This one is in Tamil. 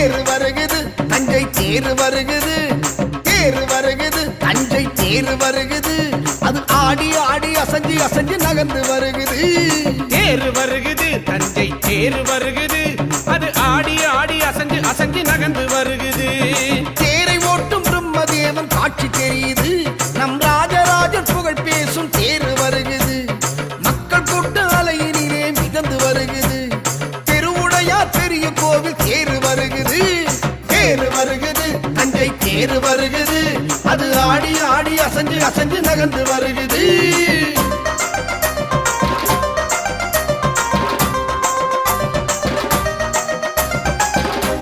தேர் வருகுது தஞ்சை தேர் வருகுது, தேர் வருகுது தஞ்சை தேர் வருகுது, அது ஆடி ஆடி அசைஞ்சு அசைஞ்சு நகர்ந்து வருகுது. தேர் வருகுது தஞ்சை தேர் வருகுது, அது ஆடி ஆடி அசைஞ்சு அசைஞ்சு நகர்ந்து வருகுது. தேரை ஓட்டும் பிரம்மதேவன் காட்சி தெரியுது, நம் ராஜராஜன் புகழ் பேசும் தேர் வருகுது. மக்கள் கூட்ட அலையினிலே மிதந்து வருகுது, தெருவுடையார் பெரிய கோவில் தேர் வருகுது. தேர் வருகுது தஞ்சை தேர் வருகுது, அது ஆடி ஆடி அசைஞ்சு அசைஞ்சு நகர்ந்து வருகுது.